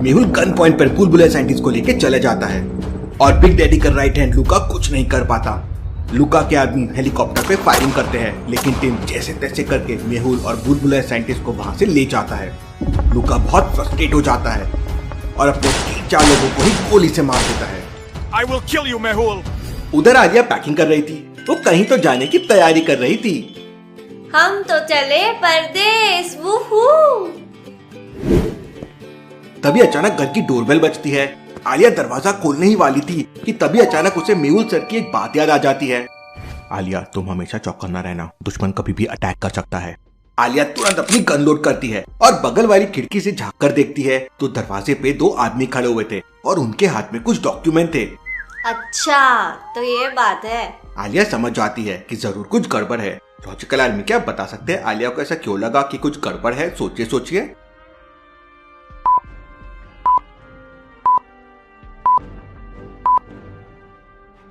Mehul gun point पर बुलबुला scientist को लेकर चला जाता है और बिग डैडी का राइट हैंड लुका कुछ नहीं कर पाता। लुका के आदमी हेलीकॉप्टर पे फायरिंग करते हैं, लेकिन टिम जैसे तैसे करके मेहुल और बुलबुला साइंटिस्ट को वहां से ले जाता है। लुका बहुत फ्रस्ट्रेट हो जाता है और अपने 3-4 लोगों को ही गोली से मार देता है। I will kill you, Mehul. उधर आलिया पैकिंग कर रही थी, वो कहीं तो जाने की तैयारी कर रही थी। हम तो चले परदेस, वूहू। तभी अचानक घर की डोरबेल बजती है। आलिया दरवाजा खोलने ही वाली थी कि तभी अचानक उसे मेहुल सर की एक बात याद आ जाती है। आलिया, तुम हमेशा चौकन्ना रहना, दुश्मन कभी भी अटैक कर सकता है। आलिया तुरंत अपनी गन लोड करती है और बगल वाली खिड़की से झांक कर देखती है तो दरवाजे पे 2 आदमी खड़े हुए थे और उनके हाथ में कुछ डॉक्यूमेंट थे। अच्छा, तो ये बात है। आलिया समझ जाती है कि जरूर कुछ गड़बड़ है। लॉजिकल आर्मी क्या बता सकते हैं आलिया को ऐसा क्यों लगा कि कुछ गड़बड़ है? सोचिए सोचिए।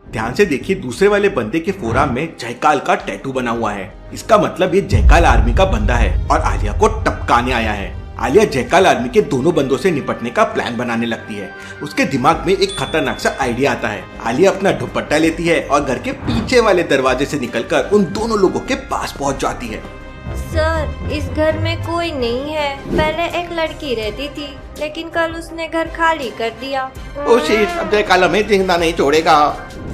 ध्यान से देखिए, दूसरे वाले बंदे के फोराम में जयकाल का टैटू बना हुआ है। इसका मतलब ये जयकाल आर्मी का बंदा है और आलिया को टपकाने आया है। आलिया जयकाल आर्मी के दोनों बंदों से निपटने का प्लान बनाने लगती है। उसके दिमाग में एक खतरनाक सा आइडिया आता है। आलिया अपना दुपट्टा लेती है और घर के पीछे वाले दरवाजे से निकलकर उन दोनों लोगों के पास पहुंच जाती है। सर, इस घर में कोई नहीं है। पहले एक लड़की रहती थी, लेकिन कल उसने घर खाली कर दिया। ओ शिट, अब जयकाल हमें जिंदा नहीं छोड़ेगा।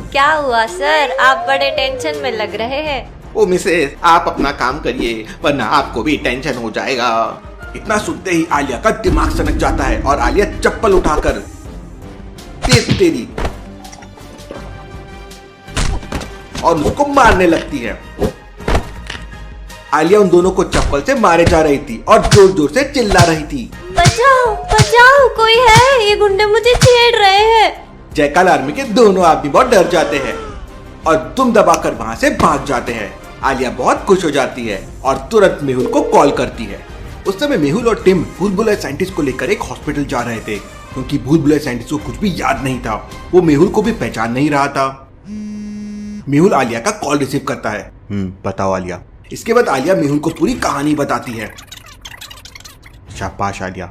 क्या हुआ सर, आप बड़े टेंशन में लग रहे हैं। ओ मिसेस, आप अपना काम करिए वरना आपको भी टेंशन हो जाएगा। इतना सुनते ही आलिया का दिमाग सनक जाता है और आलिया चप्पल उठाकर तेरी और उसको मारने लगती है। आलिया उन दोनों को चप्पल से मारे जा रही थी और जोर जोर से चिल्ला रही थी, बचाओ बचाओ, कोई है, ये गुंडे मुझे छेड़ रहे हैं। जयकाल आर्मी के दोनों आदमी बहुत डर जाते हैं और दुम दबाकर वहां से भाग जाते हैं। आलिया बहुत खुश हो जाती है और तुरंत मेहुल को कॉल करती है। उस समय मेहुल और टिम बुलबुला साइंटिस्ट को लेकर एक हॉस्पिटल जा रहे थे, क्योंकि बुलबुला साइंटिस्ट को कुछ भी याद नहीं था। वो मेहुल को भी पहचान नहीं रहा था। मेहुल आलिया का कॉल रिसीव करता है। बताओ आलिया। इसके बाद आलिया मेहुल को पूरी कहानी बताती है। शाबाश आलिया,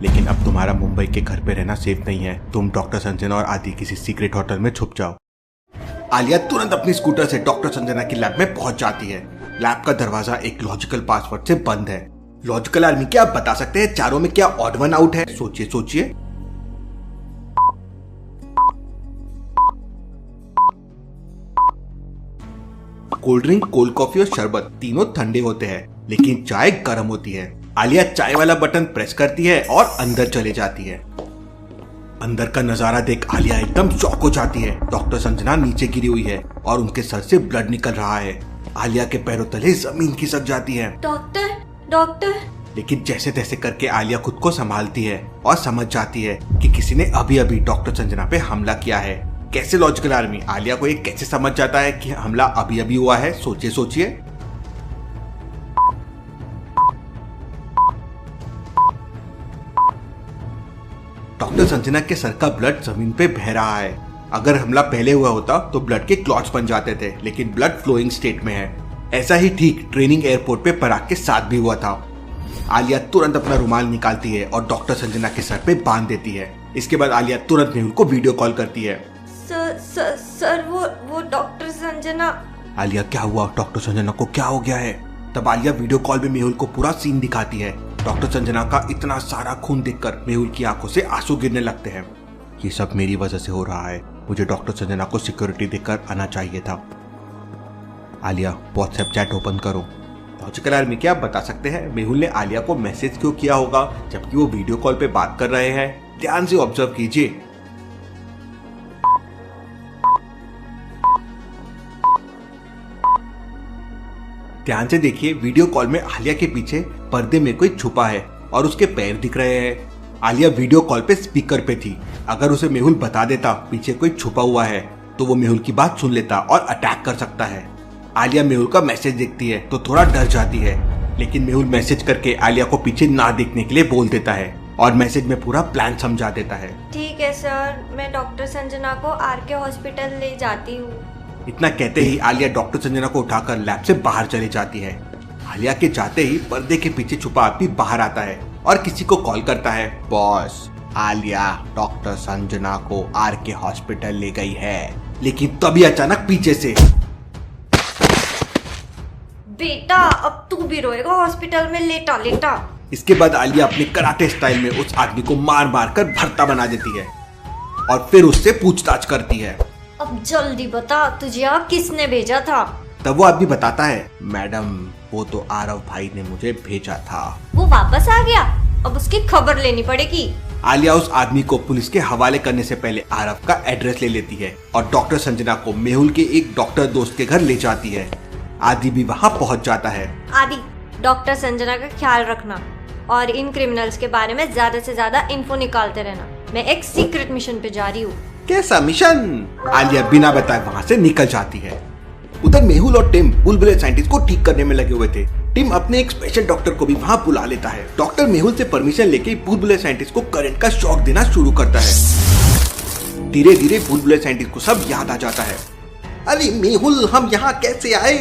लेकिन अब तुम्हारा मुंबई के घर पे रहना सेफ नहीं है। तुम डॉक्टर संजना और आदि किसी सीक्रेट होटल में छुप जाओ। आलिया तुरंत अपनी स्कूटर से डॉक्टर संजना की लैब में पहुंच जाती है। लैब का दरवाजा एक लॉजिकल पासवर्ड से बंद है। लॉजिकल आर्मी, क्या आप बता सकते हैं चारों में क्या ऑड वन आउट है? सोचिए सोचिए। कोल्ड ड्रिंक, कोल्ड कॉफी और शरबत तीनों ठंडे होते हैं, लेकिन चाय गर्म होती है। आलिया चाय वाला बटन प्रेस करती है और अंदर चले जाती है। अंदर का नजारा देख आलिया एकदम शॉक हो जाती है। डॉक्टर संजना नीचे गिरी हुई है और उनके सर से ब्लड निकल रहा है। आलिया के पैरों तले जमीन खिसक जाती है। Doctor doctor. लेकिन जैसे तैसे करके आलिया खुद को संभालती है और समझ जाती है कि किसी ने अभी अभी डॉक्टर संजना पे हमला किया है। कैसे लॉजिकल आर्मी, आलिया को ये कैसे समझ जाता है कि हमला अभी अभी हुआ है? सोचिए सोचिए। डॉक्टर संजना के सर का ब्लड जमीन पे बह रहा है। अगर हमला पहले हुआ होता तो ब्लड के क्लॉट्स बन जाते थे, लेकिन ब्लड फ्लोइंग स्टेट में है। ऐसा ही ठीक ट्रेनिंग एयरपोर्ट पे पराग के साथ भी हुआ था। आलिया तुरंत अपना रुमाल निकालती है और डॉक्टर संजना के सर पे बांध देती है। इसके बाद आलिया तुरंत मेहुल को वीडियो कॉल करती है। सर वो डॉक्टर संजना। आलिया, क्या हुआ? डॉक्टर संजना को क्या हो गया है? तब आलिया वीडियो कॉल में मेहुल को पूरा सीन दिखाती है। डॉक्टर संजना का इतना सारा खून देखकर मेहुल की आंखों से आंसू गिरने लगते हैं। ये सब मेरी वजह से हो रहा है। मुझे डॉक्टर संजना को सिक्योरिटी देकर आना चाहिए था। आलिया, व्हाट्सएप चैट ओपन करो। लॉजिकल आर्मी, क्या आप बता सकते हैं मेहुल ने आलिया को मैसेज क्यों किया होगा जबकि वो वीडियो कॉल पे बात कर रहे हैं? ध्यान से ऑब्जर्व कीजिए। ध्यान से देखिए, वीडियो कॉल में आलिया के पीछे पर्दे में कोई छुपा है और उसके पैर दिख रहे हैं। आलिया वीडियो कॉल पे स्पीकर पे थी। अगर उसे मेहुल बता देता पीछे कोई छुपा हुआ है तो वो मेहुल की बात सुन लेता और अटैक कर सकता है। आलिया मेहुल का मैसेज देखती है तो थोड़ा डर जाती है, लेकिन मेहुल मैसेज करके आलिया को पीछे ना देखने के लिए बोल देता है और मैसेज में पूरा प्लान समझा देता है। ठीक है सर, मैं डॉक्टर संजना को आरके हॉस्पिटल ले जाती हूँ। इतना कहते ही आलिया डॉक्टर संजना को उठाकर लैब से बाहर चली जाती है। आलिया के जाते ही पर्दे के पीछे छुपा आदमी बाहर आता है और किसी को कॉल करता है। बॉस, आलिया डॉक्टर संजना को आरके हॉस्पिटल ले गई है। लेकिन तभी अचानक पीछे से, बेटा अब तू भी रोएगा हॉस्पिटल में, लेटा लेटा। इसके बाद आलिया अपने कराटे स्टाइल में उस आदमी को मार मार कर भरता बना देती है और फिर उससे पूछताछ करती है। अब जल्दी बता, तुझे यहाँ किसने भेजा था? तब वो आदमी बताता है, मैडम वो तो आरव भाई ने मुझे भेजा था। वो वापस आ गया, अब उसकी खबर लेनी पड़ेगी। आलिया उस आदमी को पुलिस के हवाले करने से पहले आरव का एड्रेस ले लेती है और डॉक्टर संजना को मेहुल के एक डॉक्टर दोस्त के घर ले जाती है। आदि भी वहाँ पहुँच जाता है। आदि, डॉक्टर संजना का ख्याल रखना और इन क्रिमिनल्स के बारे में ज्यादा से ज्यादा इन्फो निकालते रहना। मैं एक सीक्रेट मिशन पे जा रही हूँ। कैसा मिशन? आलिया बिना बताए वहाँ से निकल जाती है। उधर मेहुल और टिम बुलबुले साइंटिस्ट को ठीक करने में लगे हुए थे। टिम अपने एक स्पेशल डॉक्टर को भी वहाँ बुला लेता है। डॉक्टर मेहुल से परमिशन लेके बुलबुले साइंटिस्ट को करंट का शॉक देना शुरू करता है। धीरे धीरे बुलबुले साइंटिस्ट को सब याद आ जाता है। अरे मेहुल, हम यहाँ कैसे आए?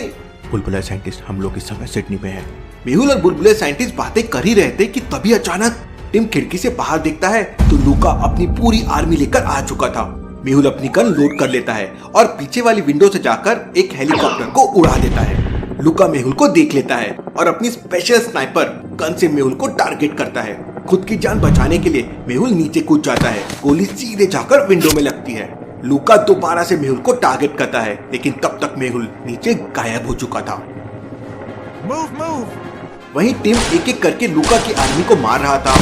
बुलबुले साइंटिस्ट, हम लोग इस समय सिडनी में हैं। मेहुल और बुलबुले साइंटिस्ट बातें कर ही रहे थे कि तभी अचानक टिम खिड़की से बाहर देखता है तो लूका अपनी पूरी आर्मी लेकर आ चुका था। मेहुल अपनी गन लोड कर लेता है और पीछे वाली विंडो से जाकर एक हेलीकॉप्टर को उड़ा देता है। लूका मेहुल को देख लेता है और अपनी स्पेशल स्नाइपर गन से मेहुल को टारगेट करता है। खुद की जान बचाने के लिए मेहुल नीचे कूद जाता है। गोली सीधे जाकर विंडो में लगती है। लूका दोबारा से मेहुल को टारगेट करता है, लेकिन तब तक मेहुल नीचे गायब हो चुका था। वहीं टिम एक एक करके लूका की आर्मी को मार रहा था,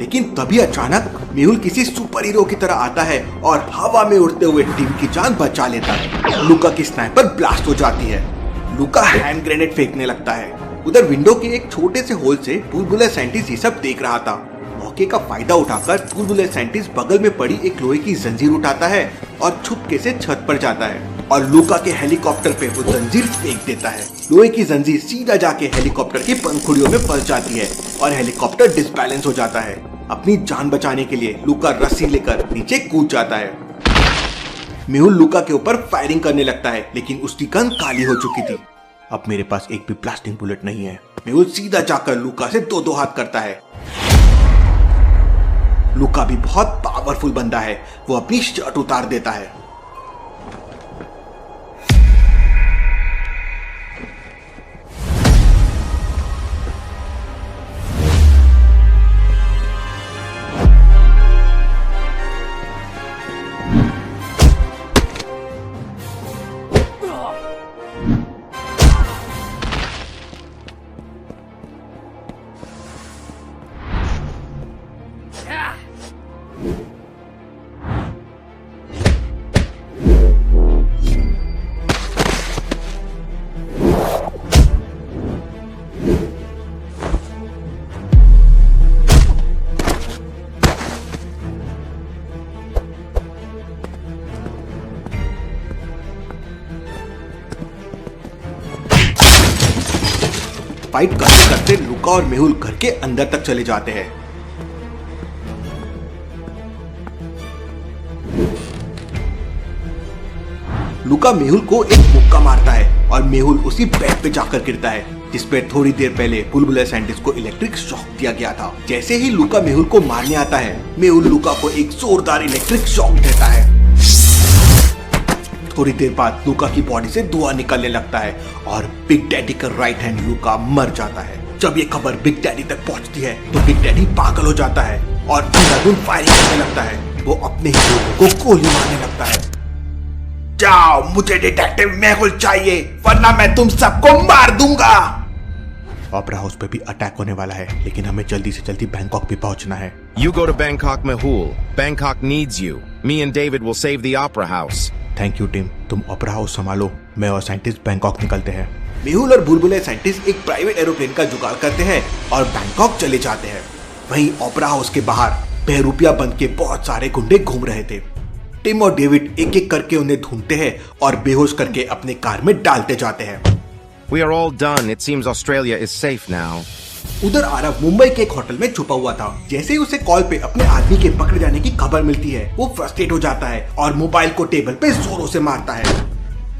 लेकिन तभी अचानक मेहुल किसी सुपर हीरो की तरह आता है और हवा में उड़ते हुए टिम की जान बचा लेता है। लूका की स्नाइपर ब्लास्ट हो जाती है। लूका हैंड ग्रेनेड फेंकने लगता है। उधर विंडो के एक छोटे से होल से बुलबुले साइंटिस्ट ये सब देख रहा था। मौके का फायदा उठाकर बुलबुले साइंटिस्ट बगल में पड़ी एक लोहे की जंजीर उठाता है और छुपके से छत पर जाता है और लूका के हेलीकॉप्टर पे वो जंजीर फेंक देता है। लोहे की जंजीर सीधा जाके हेलीकॉप्टर की पंखुड़ियों में फंस जाती है और हेलीकॉप्टर डिसबैलेंस हो जाता है। अपनी जान बचाने के लिए लूका रस्सी लेकर नीचे कूद जाता है। मेहुल लूका के ऊपर फायरिंग करने लगता है, लेकिन उसकी गन काली हो चुकी थी। अब मेरे पास एक भी ब्लास्टिंग बुलेट नहीं है। मेहुल सीधा जाकर लूका से दो हाथ करता है। लूका भी बहुत पावरफुल बंदा है। वो अपनी शर्ट उतार देता है। फाइट करते करते लूका और मेहुल घर के अंदर तक चले जाते हैं। लूका मेहुल को एक मुक्का मारता है और मेहुल उसी बेड पे जाकर गिरता है जिसपे थोड़ी देर पहले बुलबुले साइंटिस्ट को इलेक्ट्रिक शॉक दिया गया था। जैसे ही लूका मेहुल को मारने आता है, मेहुल लूका को एक जोरदार इलेक्ट्रिक शॉक देता है। थोड़ी देर बाद लूका की बॉडी से धुआं निकलने लगता है और बिग डैडी का राइट हैंड लूका मर जाता है। जब ये खबर बिग डैडी तक पहुंचती है तो बिग डैडी पागल हो जाता है और अंधाधुंध फायरिंग करने लगता है। वो अपने ही लोगों को गोली मारने लगता है। जाओ, मुझे डिटेक्टिव मेहुल चाहिए वरना मैं तुम सबको मार दूंगा। ओपेरा हाउस पे भी अटैक होने वाला है, लेकिन हमें जल्दी से जल्दी बैंकॉक भी पहुंचना है। You go to Bangkok, Mehul. Bangkok needs you. Me and David will save the Opera House. Thank you team, तुम ओपेरा हाउस संभालो। मैं और साइंटिस्ट बैंकॉक निकलते हैं। मेहुल और बुलबुले साइंटिस्ट एक प्राइवेट एरोप्लेन का जुगाड़ करते हैं और बैंकॉक चले जाते हैं। वहीं ओपेरा हाउस के बाहर बहरूपिया बन के बहुत सारे गुंडे घूम रहे थे। टिम और डेविड एक एक करके उन्हें ढूंढते हैं और बेहोश करके अपने कार में डालते जाते हैं। We are all done. It seems Australia is safe now. उधर आरव मुंबई के एक होटल में छुपा हुआ था। जैसे ही उसे कॉल पे अपने आदमी के पकड़े जाने की खबर मिलती है, वो फ्रस्ट्रेट हो जाता है और मोबाइल को टेबल पे जोरों से मारता है।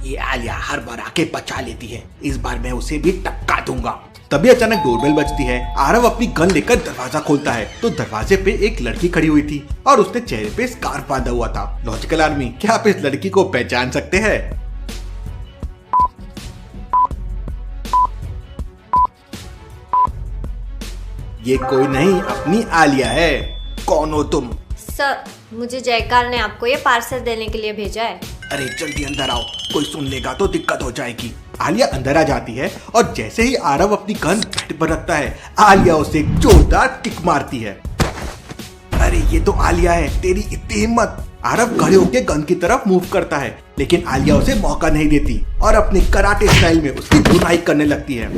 ये आलिया हर बार आके बचा लेती है, इस बार मैं उसे भी टपका दूंगा। तभी अचानक डोरबेल बजती है। आरव अपनी गन लेकर दरवाजा खोलता है तो दरवाजे पे एक लड़की खड़ी हुई थी और उसने चेहरे पे स्कार्फ बांधा हुआ था। लॉजिकल आर्मी, क्या आप इस लड़की को पहचान सकते हैं? ये कोई नहीं, अपनी आलिया है। कौन हो तुम? सर, मुझे जयकाल ने आपको ये पार्सल देने के लिए भेजा है। अरे जल्दी अंदर आओ, कोई सुन लेगा तो दिक्कत हो जाएगी। आलिया अंदर आ जाती है और जैसे ही आरव अपनी गन बेड पर रखता है, आलिया उसे एक जोरदार किक मारती है। अरे ये तो आलिया है, तेरी इतनी हिम्मत। आरव खड़े होकर गन की तरफ मूव करता है लेकिन आलिया उसे मौका नहीं देती और अपने कराटे स्टाइल में उसकी धुनाई करने लगती है।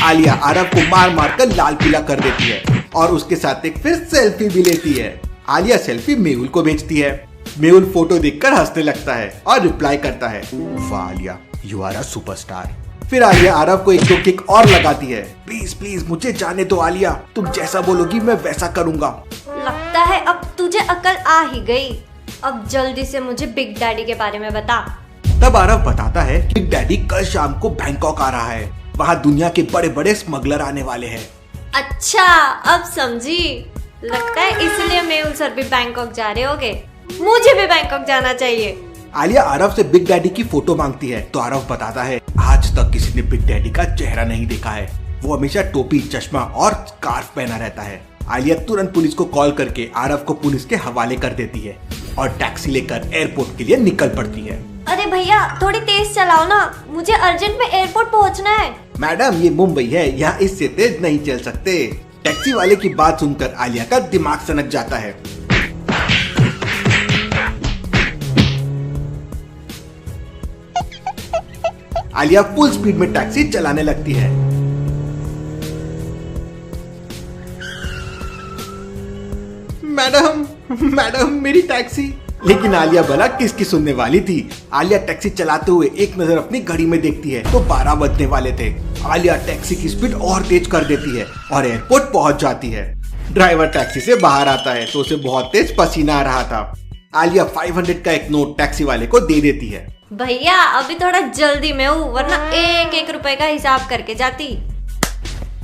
आलिया आरव को मार मार कर लाल पीला कर देती है और उसके साथ एक फिर सेल्फी भी लेती है। आलिया सेल्फी मेहुल को भेजती है। मेहुल फोटो देखकर हंसने लगता है और रिप्लाई करता है, वाह Alia, you are a superstar. फिर आलिया आरव को एक दो किक और लगाती है। प्लीज प्लीज मुझे जाने दो आलिया, तुम जैसा बोलोगी मैं वैसा करूंगा। लगता है अब तुझे अकल आ ही गई। अब जल्दी से मुझे बिग डैडी के बारे में बता। तब आरव बताता है बिग डैडी कल शाम को बैंकॉक आ रहा है, वहाँ दुनिया के बड़े बड़े स्मगलर आने वाले हैं। अच्छा, अब समझी। लगता है इसलिए मेहुल सर भी बैंकॉक जा रहे होंगे। मुझे भी बैंकॉक जाना चाहिए। आलिया आरव से बिग डैडी की फोटो मांगती है तो आरव बताता है, आज तक किसी ने बिग डैडी का चेहरा नहीं देखा है। वो हमेशा टोपी, चश्मा और स्कार्फ पहना रहता है। आलिया तुरंत पुलिस को कॉल करके आरव को पुलिस के हवाले कर देती है और टैक्सी लेकर एयरपोर्ट के लिए निकल पड़ती है। अरे भैया, थोड़ी तेज चलाओ ना, मुझे अर्जेंट में एयरपोर्ट पहुंचना है। मैडम, ये मुंबई है, यहाँ इससे तेज नहीं चल सकते। टैक्सी वाले की बात सुनकर आलिया का दिमाग सनक जाता है। आलिया फुल स्पीड में टैक्सी चलाने लगती है। मैडम मैडम, मेरी टैक्सी। लेकिन आलिया भला किसकी सुनने वाली थी। आलिया टैक्सी चलाते हुए एक नजर अपनी घड़ी में देखती है तो 12 बजने वाले थे। आलिया टैक्सी की स्पीड और तेज कर देती है और एयरपोर्ट पहुंच जाती है। ड्राइवर टैक्सी से बाहर आता है तो उसे बहुत तेज पसीना आ रहा था। आलिया 500 का एक नोट टैक्सी वाले को दे देती है। भैया, अभी थोड़ा जल्दी में हूँ, वरना एक रुपए का हिसाब करके जाती।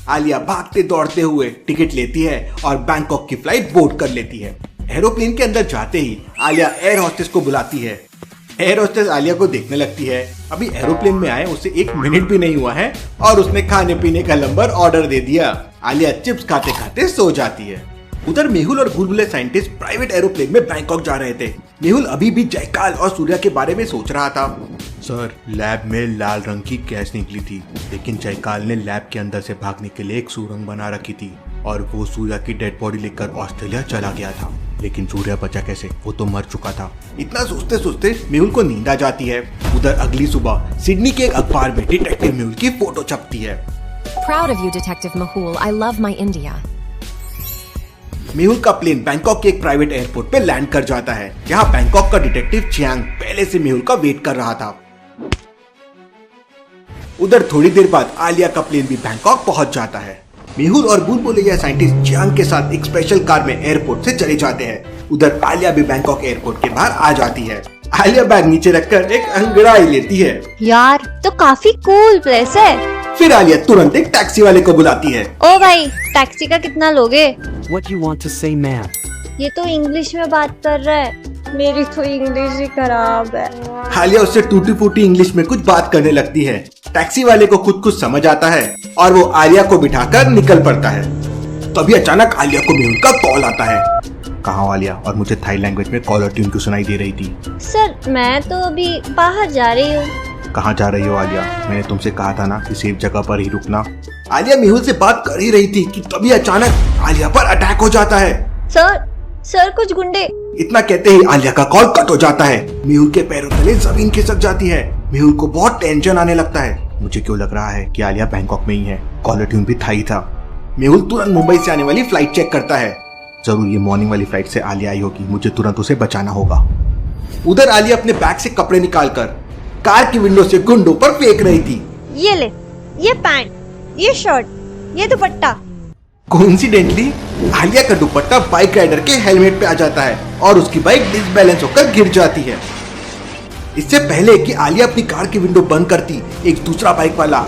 आलिया भागते दौड़ते हुए टिकट लेती है और बैंकॉक की फ्लाइट बोर्ड कर लेती है। एरोप्लेन के अंदर जाते ही आलिया एयर होस्टेस को बुलाती है। एयर होस्टेस आलिया को देखने लगती है। अभी एरोप्लेन में आए उसे 1 मिनट भी नहीं हुआ है और उसने खाने पीने का नंबर ऑर्डर दे दिया। आलिया चिप्स खाते खाते सो जाती है। उधर मेहुल और बुलबुले साइंटिस्ट प्राइवेट एरोप्लेन में बैंकॉक जा रहे थे। मेहुल अभी भी जयकाल और सूर्या के बारे में सोच रहा था। सर, लैब में लाल रंग की गैस निकली थी, लेकिन जयकाल ने लैब के अंदर से भागने के लिए एक सुरंग बना रखी थी और वो सूर्या की डेड बॉडी लेकर ऑस्ट्रेलिया चला गया था। लेकिन सूर्या बचा कैसे, वो तो मर चुका था। इतना सोचते सोचते मेहुल को नींद आ जाती है। उधर अगली सुबह सिडनी के एक अखबार में डिटेक्टिव मेहुल की फोटो छपती है। Proud of you, Detective Mahul. I love my India. Mehul का प्लेन बैंकॉक के एक प्राइवेट एयरपोर्ट पे लैंड कर जाता है, जहाँ बैंकॉक का डिटेक्टिव चियांग पहले से मेहुल का वेट कर रहा था। उधर थोड़ी देर बाद आलिया का प्लेन भी बैंकॉक पहुंच जाता है। मेहुल और बुलबुले या साइंटिस्ट चियांग के साथ एक स्पेशल कार में एयरपोर्ट से चले जाते हैं। उधर आलिया भी बैंकॉक एयरपोर्ट के बाहर आ जाती है। आलिया बैग नीचे रखकर एक अंगड़ाई लेती है। यार, तो काफी कूल प्लेस है। फिर आलिया तुरंत एक टैक्सी वाले को बुलाती है। ओ भाई, टैक्सी का कितना लोगे? What you want to say, ma'am? ये तो इंग्लिश में बात कर रहा है। मेरी तो इंग्लिश ही खराब है। आलिया उससे टूटी फूटी इंग्लिश में कुछ बात करने लगती है। टैक्सी वाले को कुछ समझ आता है और वो आलिया को बिठाकर निकल पड़ता है। तभी अचानक आलिया को मेहुल का कॉल आता है। कहाँ हो आलिया? और मुझे थाई लैंग्वेज में कॉलर ट्यून क्यों सुनाई दे रही थी? सर, मैं तो अभी बाहर जा रही हूँ। कहाँ जा रही हो आलिया? मैंने तुमसे कहा था ना कि सेफ जगह पर ही रुकना। आलिया मेहुल से बात कर ही रही थी कि तभी अचानक आलिया पर अटैक हो जाता है। सर कुछ गुंडे। इतना कहते ही आलिया का कॉल कट हो जाता है। मेहुल के पैरों तले जमीन खिसक जाती है। मेहुल को बहुत टेंशन आने लगता है। मुझे क्यों लग रहा है कि आलिया बैंकॉक में ही है। कॉलर ट्यून भी थाई था। मेहुल तुरंत मुंबई से आने वाली फ्लाइट चेक करता है। जरूर ये मॉर्निंग वाली फ्लाइट से आलिया आई होगी। मुझे तुरंत उसे बचाना होगा। उधर आलिया अपने बैग से कपड़े निकालकर कार की विंडो से गुंडों पर फेंक रही थी। ये ले, ये पैंट, ये शर्ट, ये दुपट्टा। कोइंसिडेंटली आलिया का दुपट्टा बाइक राइडर के हेलमेट पे आ जाता है और उसकी बाइक डिसबैलेंस होकर गिर जाती है। इससे पहले कि आलिया अपनी कार की विंडो बंद करती, एक दूसरा बाइक वाला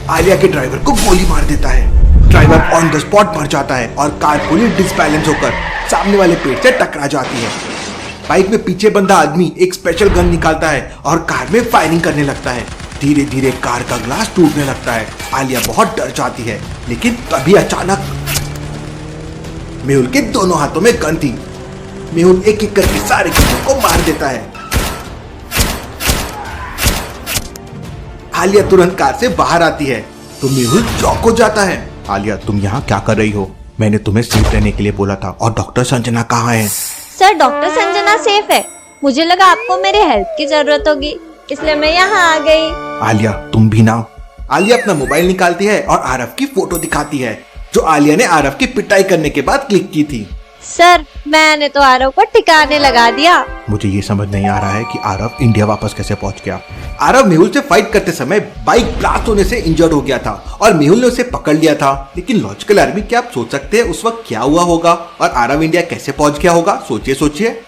आलिया के ड्राइवर को गोली मार देता है। ड्राइवर ऑन द स्पॉट मर जाता है और कार पूरी डिसबैलेंस होकर सामने वाले पेड़ से टकरा जाती है। बाइक में पीछे बंधा आदमी एक स्पेशल गन निकालता है और कार में फायरिंग करने लगता है। धीरे धीरे कार का ग्लास टूटने लगता है। आलिया बहुत डर जाती है, लेकिन तभी अचानक मेहुल के दोनों हाथों में गन थी। मेहुल एक एक करके सारे किस्मों को मार देता है। आलिया तुरंत कार से बाहर आती है तो मेहुल चौंक हो जाता है। आलिया, तुम यहाँ क्या कर रही हो? मैंने तुम्हें सेफ रहने के लिए बोला था। और डॉक्टर संजना कहाँ है? सर, डॉक्टर संजना सेफ है। मुझे लगा आपको मेरी हेल्प की जरूरत होगी, इसलिए मैं यहाँ आ गई। आलिया, तुम भी ना। आलिया अपना मोबाइल निकालती है और आरव की फोटो दिखाती है, जो आलिया ने आरव की पिटाई करने के बाद क्लिक की थी। सर, मैंने तो आरव को ठिकाने लगा दिया। मुझे ये समझ नहीं आ रहा है कि आरव इंडिया वापस कैसे पहुंच गया। आरव मेहुल से फाइट करते समय बाइक ब्लास्ट होने से इंजर्ड हो गया था और मेहुल ने उसे पकड़ लिया था। लेकिन लॉजिकल आर्मी, क्या आप सोच सकते हैं उस वक्त क्या हुआ होगा और आरव इंडिया कैसे पहुंच गया होगा? सोचिए सोचिए।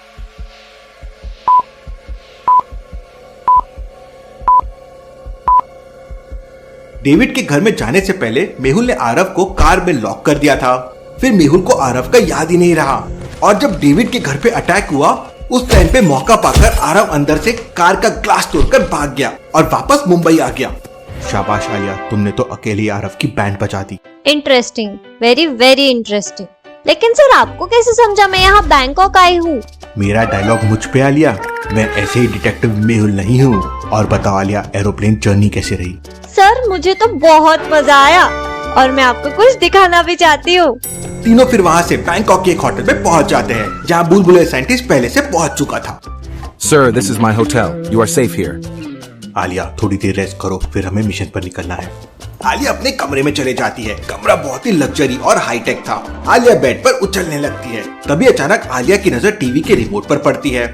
डेविड के घर में जाने से पहले मेहुल ने आरव को कार में लॉक कर दिया था। फिर मेहुल को आरव का याद ही नहीं रहा और जब डेविड के घर पे अटैक हुआ उस टाइम पे मौका पाकर आरव अंदर से कार का ग्लास तोड़कर भाग गया और वापस मुंबई आ गया। शाबाश आलिया, तुमने तो अकेले आरव की बैंड बजा दी। Interesting, very very interesting. लेकिन सर, आपको कैसे समझा मैं यहाँ बैंकॉक आई हूँ? मेरा डायलॉग मुझ पे आलिया, मैं ऐसे ही डिटेक्टिव मेहुल नहीं हूँ। और बताओ आलिया, एरोप्लेन जर्नी कैसे रही? सर, मुझे तो बहुत मजा आया और मैं आपको कुछ दिखाना भी चाहती हूँ। तीनों फिर वहाँ से बैंकॉक के एक होटल में पहुँच जाते हैं, जहाँ बुलबुले साइंटिस्ट पहले से पहुँच चुका था। Sir, this is my hotel. You are safe here. Alia, थोड़ी देर रेस्ट करो, फिर हमें मिशन पर निकलना है। आलिया अपने कमरे में चले जाती है। कमरा बहुत ही लग्जरी और हाईटेक था। आलिया बेड पर उछलने लगती है। तभी अचानक आलिया की नजर टीवी के रिमोट पर पड़ती है।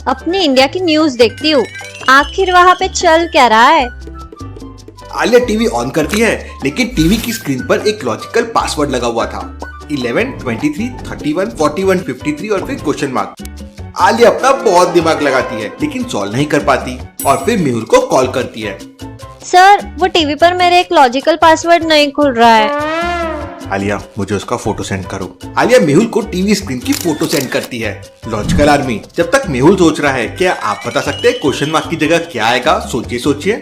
अपनी इंडिया की न्यूज देखती हूँ, आखिर वहाँ पे चल क्या रहा है? आलिया टीवी ऑन करती है, लेकिन टीवी की स्क्रीन पर एक लॉजिकल पासवर्ड लगा हुआ था, 11, 23, 31, 41, 53 और फिर क्वेश्चन मार्क। आलिया अपना बहुत दिमाग लगाती है, लेकिन सॉल्व नहीं कर पाती और फिर मेहुल को कॉल करती है। सर, वो टीवी पर मेरे एक लॉजिकल पासवर्ड नहीं खुल रहा है। आलिया, मुझे उसका फोटो सेंड करो। आलिया मेहुल को टीवी स्क्रीन की फोटो सेंड करती है। लॉजिकल आर्मी, जब तक मेहुल सोच रहा है, क्या आप बता सकते हैं क्वेश्चन मार्क की जगह क्या आएगा? सोचिए सोचिए।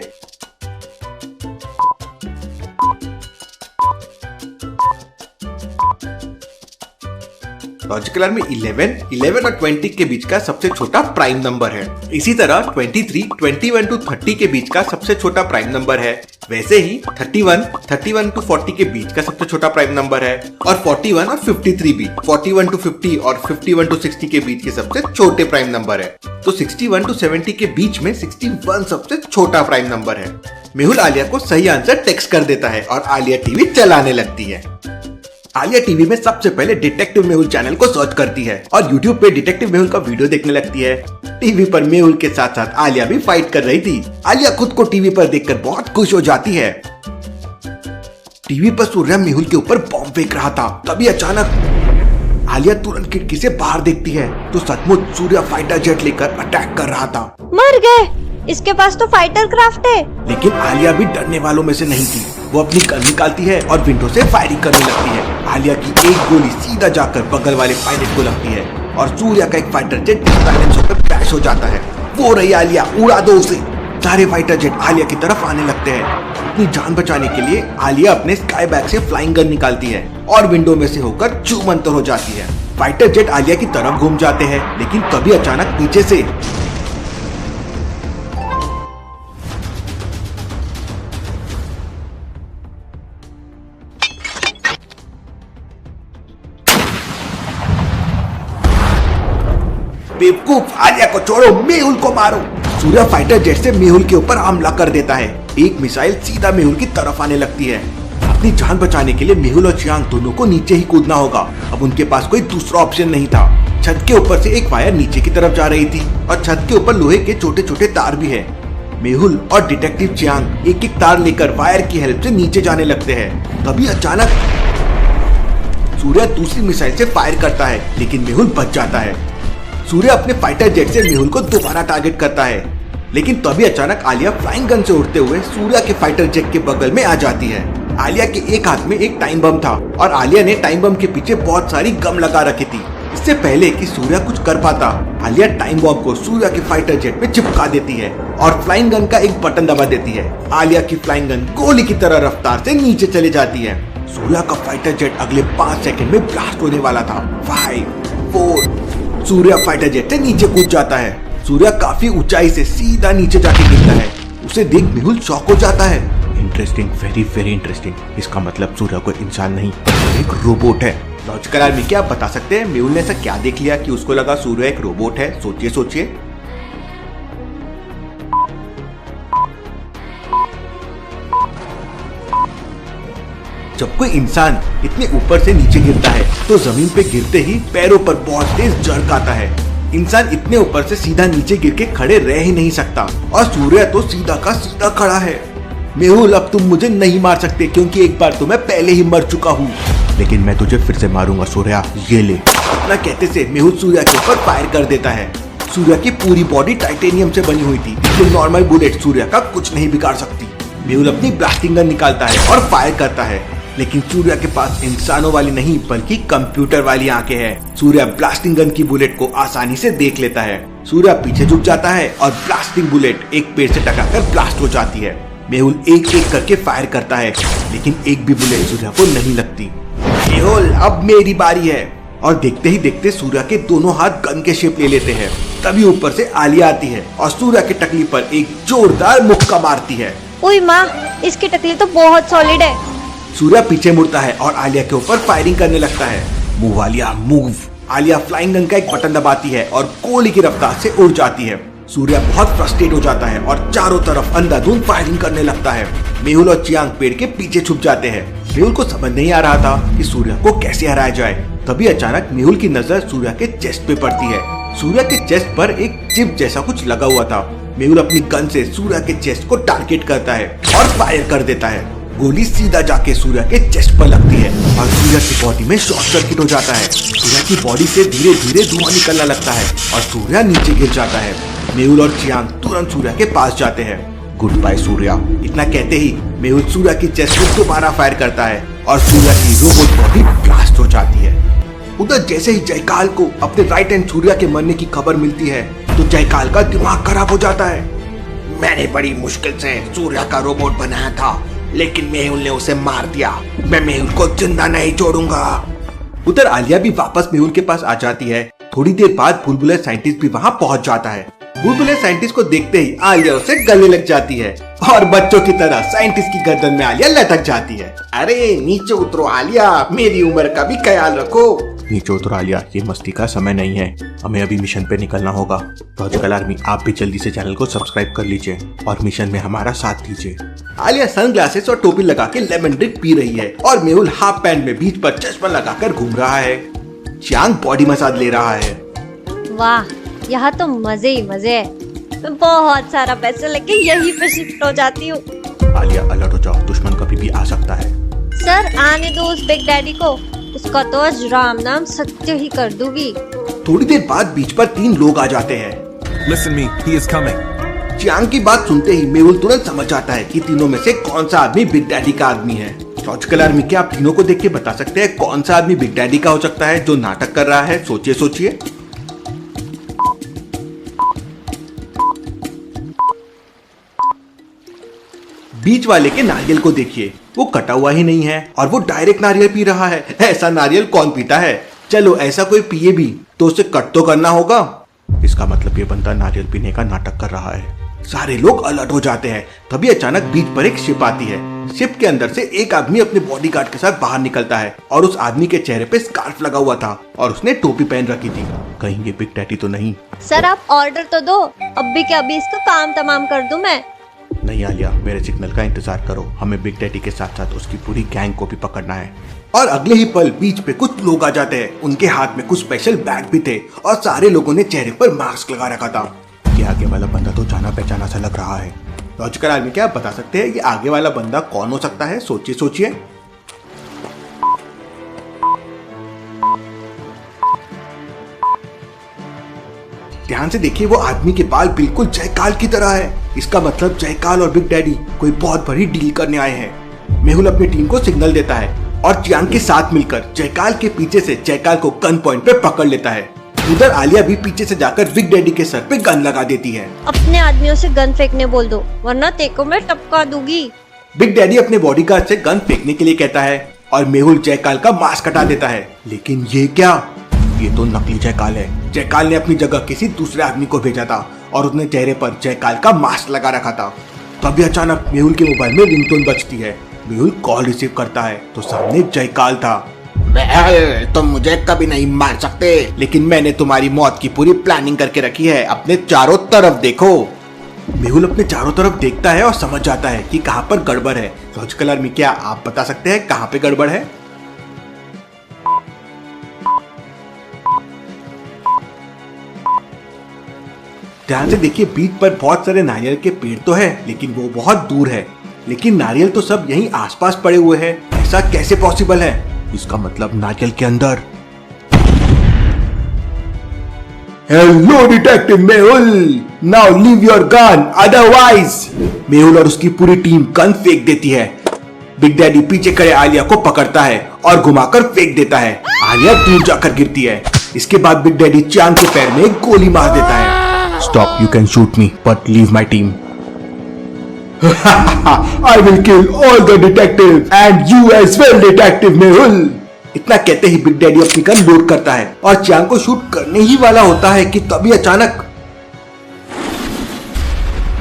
लॉजिकल आर्मी 11 और 20 के बीच का सबसे छोटा प्राइम नंबर है। इसी तरह 23, 21 to 30 के बीच का सबसे छोटा प्राइम नंबर है। वैसे ही 31 to 40 के बीच का सबसे छोटा प्राइम नंबर है और 41 और 53 भी 41 to 50 और 51 to 60 के बीच के सबसे छोटे प्राइम नंबर है। तो 61 to 70 के बीच में 61 सबसे छोटा प्राइम नंबर है। मेहुल आलिया को सही आंसर टेक्स्ट कर देता है और आलिया टीवी चलाने लगती है। आलिया टीवी में सबसे पहले डिटेक्टिव मेहुल चैनल को सर्च करती है और यूट्यूब पे डिटेक्टिव मेहुल का वीडियो देखने लगती है। टीवी पर मेहुल के साथ साथ आलिया भी फाइट कर रही थी। आलिया खुद को टीवी पर देखकर बहुत खुश हो जाती है। टीवी पर सूर्या मेहुल के ऊपर बॉम्ब फेंक रहा था। तभी अचानक आलिया तुरंत खिड़की से बाहर देखती है तो सचमुच सूर्या फाइटर जेट लेकर अटैक कर रहा था। मर गए, इसके पास तो फाइटर क्राफ्ट है। लेकिन आलिया भी डरने वालों में से नहीं थी। वो अपनी गन निकालती है और विंडो से फायरिंग करने लगती है। आलिया की एक गोली सीधा जाकर बगल वाले पायलट को लगती है और सूर्या का एक फाइटर जेट डिसबैलेंस होकर क्रैश हो जाता है। वो रही आलिया, उड़ा दो उसे। सारे फाइटर जेट आलिया की तरफ आने लगते हैं। अपनी जान बचाने के लिए आलिया अपने स्काई बैग से फ्लाइंग गन निकालती है और विंडो में से होकर चूमंतर हो जाती है। फाइटर जेट आलिया की तरफ घूम जाते हैं, लेकिन तभी अचानक पीछे से बेवकूफ, आलिया को छोड़ो, मेहुल को मारो। सूर्या फाइटर जेट से मेहुल के ऊपर हमला कर देता है। एक मिसाइल सीधा मेहुल की तरफ आने लगती है। अपनी जान बचाने के लिए मेहुल और चियांग दोनों को नीचे ही कूदना होगा। अब उनके पास कोई दूसरा ऑप्शन नहीं था। छत के ऊपर से एक वायर नीचे की तरफ जा रही थी और छत के ऊपर लोहे के छोटे छोटे तार भी है। मेहुल और डिटेक्टिव चियांग एक एक तार लेकर वायर की हेल्प से नीचे जाने लगते हैं। तभी अचानक सूर्या दूसरी मिसाइल से फायर करता है, लेकिन मेहुल बच जाता है। सूर्या अपने फाइटर जेट से मेहुल को दोबारा टारगेट करता है। लेकिन तभी अचानक आलिया फ्लाइंग गन से उड़ते हुए सूर्या के फाइटर जेट के बगल में आ जाती है। आलिया के एक हाथ में एक टाइम बम था और आलिया ने टाइम बम के पीछे बहुत सारी गम लगा रखी थी। इससे पहले कि सूर्या कुछ कर पाता, आलिया टाइम बम को सूर्या के फाइटर जेट में चिपका देती है और फ्लाइंग गन का एक बटन दबा देती है। आलिया की फ्लाइंग गन गोली की तरह रफ्तार से नीचे चली जाती है। सूर्या का फाइटर जेट अगले 5 सेकंड में ब्लास्ट होने वाला था। 5, 4, सूर्या फाइटर जेट से नीचे कूद जाता है। सूर्या काफी ऊंचाई से सीधा नीचे जाके गिरता है। उसे देख मेहुल शॉक हो जाता है। Interesting, very very interesting. इसका मतलब सूर्या कोई इंसान नहीं, एक रोबोट है। लॉजिकल आर्मी, क्या आप बता सकते हैं मेहुल ने ऐसा क्या देख लिया कि उसको लगा सूर्या एक रोबोट है? सोचिए सोचिए। जब कोई इंसान इतने ऊपर से नीचे गिरता है तो जमीन पे गिरते ही पैरों पर बहुत तेज जर्क आता है। इंसान इतने ऊपर से सीधा नीचे गिर के खड़े रह ही नहीं सकता और सूर्या तो सीधा का सीधा खड़ा है। मेहुल, अब तुम मुझे नहीं मार सकते क्योंकि एक बार तो मैं पहले ही मर चुका हूँ, लेकिन मैं तुझे फिर से मारूंगा सूर्या, ये ले। इतना कहते से मेहुल सूर्या के ऊपर फायर कर देता है। सूर्या की पूरी बॉडी टाइटेनियम से बनी हुई थी, इसलिए नॉर्मल बुलेट सूर्या का कुछ नहीं बिगाड़ सकती। मेहुल अपनी ब्लास्टिंग गन निकालता है और फायर करता है, लेकिन सूर्या के पास इंसानों वाली नहीं बल्कि कंप्यूटर वाली आंखें हैं। सूर्या ब्लास्टिंग गन की बुलेट को आसानी से देख लेता है। सूर्या पीछे झुक जाता है और ब्लास्टिंग बुलेट एक पेड़ से टकराकर ब्लास्ट हो जाती है। मेहुल एक एक करके फायर करता है, लेकिन एक भी बुलेट सूर्या को नहीं लगती। मेहुल, अब मेरी बारी है। और देखते ही देखते सूर्या के दोनों हाथ गन के शेप ले लेते हैं। तभी ऊपर से आलिया आती है और सूर्या की टकली पर एक जोरदार मुक्का मारती है। ओए माँ, इसकी टकली तो बहुत सॉलिड है। सूर्या पीछे मुड़ता है और आलिया के ऊपर फायरिंग करने लगता है। Move Alia, move. Alia flying gun का एक बटन दबाती है और गोली की रफ्तार से उड़ जाती है। सूर्या बहुत फ्रस्ट्रेट हो जाता है और चारों तरफ अंधाधुंध फायरिंग करने लगता है। मेहुल और चियांग पेड़ के पीछे छुप जाते हैं। मेहुल को समझ नहीं आ रहा था कि सूर्या को कैसे हराया जाए। तभी अचानक मेहुल की नजर सूर्या के चेस्ट पे पड़ती है। सूर्या के चेस्ट पर एक चिप जैसा कुछ लगा हुआ था। मेहुल अपनी गन से सूर्या के चेस्ट को टारगेट करता है और फायर कर देता है। गोली सीधा जाके सूर्या के चेस्ट पर लगती है और सूर्या की बॉडी में शॉर्ट सर्किट हो जाता है। सूर्या की बॉडी से धीरे धीरे धुआं निकलने लगता है और सूर्या नीचे गिर जाता है। मेहुल और चियांग तुरंत सूर्या के पास जाते हैं। Goodbye Surya. इतना कहते ही मेहुल सूर्या की चेस्ट में दोबारा फायर करता है और सूर्या की रोबोट बॉडी ब्लास्ट हो जाती है। उधर जैसे ही जयकाल को अपने राइट हैंड सूर्या के मरने की खबर मिलती है तो जयकाल का दिमाग खराब हो जाता है। मैंने बड़ी मुश्किल से सूर्या का रोबोट बनाया था, लेकिन मेहुल ने उसे मार दिया। मैं मेहुल को जिंदा नहीं छोड़ूंगा। उधर आलिया भी वापस मेहुल के पास आ जाती है। थोड़ी देर बाद बुलबुले साइंटिस्ट भी वहाँ पहुँच जाता है। बुलबुले साइंटिस्ट को देखते ही आलिया उसे गले लग जाती है और बच्चों की तरह साइंटिस्ट की गर्दन में आलिया लटक जाती है। अरे नीचे उतरो आलिया, मेरी उम्र का भी ख्याल रखो। नीचे उतरो आलिया, ये मस्ती का समय नहीं है, हमें अभी मिशन पे निकलना होगा। लॉजिकल आर्मी, आप भी जल्दी से चैनल को सब्सक्राइब कर लीजिए और मिशन में हमारा साथ दीजिए। आलिया सनग्लासेस और टोपी लगा के लेमन ड्रिंक पी रही है और मेहुल हाफ पैंट में बीच पर चश्मा लगाकर घूम रहा है। चियांग बॉडी मसाज ले रहा है। वाह, यहाँ तो मजे ही मजे है। मैं बहुत सारा पैसा लेके यहीं पे शिफ्ट हो जाती हूँ। आलिया अलर्ट हो जाओ, दुश्मन कभी भी आ सकता है। सर आने दो उस बिग डैडी को, उसका तो आज राम नाम सत्य ही कर दूंगी। थोड़ी देर बाद बीच पर 3 लोग आ जाते हैं। Listen me, he is coming. Chiang की बात सुनते ही मेहुल तुरंत समझ जाता है कि तीनों में से कौन सा आदमी बिग डैडी का आदमी है। लॉजिकल आर्मी, क्या आप तीनों को देख के बता सकते हैं कौन सा आदमी बिग डैडी का हो सकता है जो नाटक कर रहा है? सोचिए सोचिए। बीच वाले के नारियल को देखिए, वो कटा हुआ ही नहीं है और वो डायरेक्ट नारियल पी रहा है। ऐसा नारियल कौन पीता है? चलो ऐसा कोई पिए भी तो उसे कट तो करना होगा। इसका मतलब ये बंदा नारियल पीने का नाटक कर रहा है। सारे लोग अलर्ट हो जाते हैं। तभी अचानक बीच पर एक शिप आती है। शिप के अंदर से एक आदमी अपने बॉडीगार्ड के साथ बाहर निकलता है और उस आदमी के चेहरे पे स्कार्फ लगा हुआ था और उसने टोपी पहन रखी थी। कहीं ये बिग डैडी तो नहीं? सर आप ऑर्डर तो दो, अभी के अभी इसका काम तमाम कर दूं मैं। नहीं आलिया, मेरे सिग्नल का इंतजार करो, हमें बिग डैडी के साथ साथ उसकी पूरी गैंग को भी पकड़ना है। और अगले ही पल बीच पे कुछ लोग आ जाते हैं। उनके हाथ में कुछ स्पेशल बैग भी थे और सारे लोगों ने चेहरे पर मास्क लगा रखा था। ये आगे वाला बंदा तो जाना पहचाना सा लग रहा है। लॉजिकल आर्मी, क्या आप बता सकते हैं ये आगे वाला बंदा कौन हो सकता है? सोचिए सोचिए। ध्यान से देखिए वो आदमी के बाल बिल्कुल जयकाल की तरह है। इसका मतलब जयकाल और बिग डैडी कोई बहुत बड़ी डील करने आए हैं। मेहुल अपनी टीम को सिग्नल देता है और चियांग के साथ मिलकर जयकाल के पीछे से जयकाल को गन पॉइंट पे पकड़ लेता है। उधर आलिया भी पीछे से जाकर बिग डैडी के सर पे गन लगा देती है। अपने आदमियों से गन फेंकने बोल दो वरना तेको मैं टपका दूंगी। बिग डैडी अपने बॉडीगार्ड से गन फेंकने के लिए कहता है और मेहुल जयकाल का मास्क हटा देता है। लेकिन ये क्या, ये तो नकली जयकाल है। जयकाल ने अपनी जगह किसी दूसरे आदमी को भेजा था और उसने चेहरे पर जयकाल का मास्क लगा रखा था। तभी अचानक मेहुल के मोबाइल में रिंगटोन बजती है। मेहुल कॉल रिसीव करता है तो सामने जयकाल था। तुम मुझे कभी नहीं मार सकते, लेकिन मैंने तुम्हारी मौत की पूरी प्लानिंग करके रखी है। अपने चारों तरफ देखो। मेहुल अपने चारों तरफ देखता है और समझ जाता है कि कहां पर गड़बड़ है। लॉजिकल आर्मी, क्या आप बता सकते हैं कहां पे गड़बड़ है? ध्यान से देखिए, बीच पर बहुत सारे नारियल के पेड़ तो है लेकिन वो बहुत दूर है। लेकिन नारियल तो सब यहीं आसपास पड़े हुए हैं। ऐसा कैसे पॉसिबल है? इसका मतलब नारियल के अंदर। Hello detective Mehul, now leave your gun otherwise. Mehul और उसकी पूरी टीम गन फेंक देती है। बिग डैडी पीछे खड़े आलिया को पकड़ता है और घुमाकर फेंक देता है। आलिया दूर जाकर गिरती है। इसके बाद बिग डैडी चियांग के पैर में एक गोली मार देता है। Stop, you can shoot me but leave my team. I will kill all the detectives and you as well, detective Mehul. इतना कहते ही बिग डैडी अपनी गन लोड करता है और चियांग को शूट करने ही वाला होता है कि तभी अचानक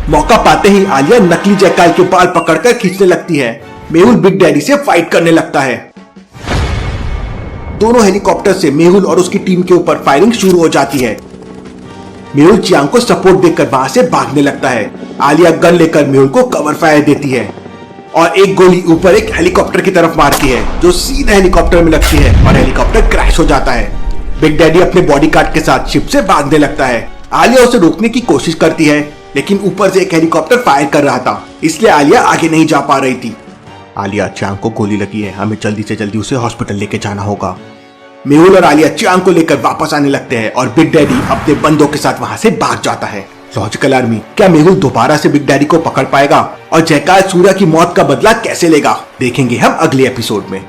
मौका पाते ही आलिया नकली जयकाल के बाल पकड़कर खींचने लगती है। मेहुल बिग डैडी से फाइट करने लगता है। दोनों हेलीकॉप्टर से मेहुल और उसकी टीम के ऊपर फायरिंग शुरू हो जाती है। मेहुल चियांग को सपोर्ट देकर वहां से भागने लगता है। आलिया गन लेकर मेहुल को कवर फायर देती है और एक गोली ऊपर एक हेलीकॉप्टर की तरफ मारती है जो सीधा हेलीकॉप्टर में लगती है और हेलीकॉप्टर क्रैश हो जाता है। बिग डैडी अपने बॉडीगार्ड के साथ शिप से भागने लगता है। आलिया उसे रोकने की कोशिश करती है लेकिन ऊपर से एक हेलीकॉप्टर फायर कर रहा था, इसलिए आलिया आगे नहीं जा पा रही थी। आलिया, चियांग को गोली लगी है, हमें जल्दी से जल्दी उसे हॉस्पिटल लेके जाना होगा। मेहुल और आलिया चियांग को लेकर वापस आने लगते हैं और बिग डैडी अपने बंदों के साथ वहां से भाग जाता है। लॉजिकल आर्मी, क्या मेहुल दोबारा से बिग डैडी को पकड़ पाएगा और जयकाल सूर्या की मौत का बदला कैसे लेगा? देखेंगे हम अगले एपिसोड में।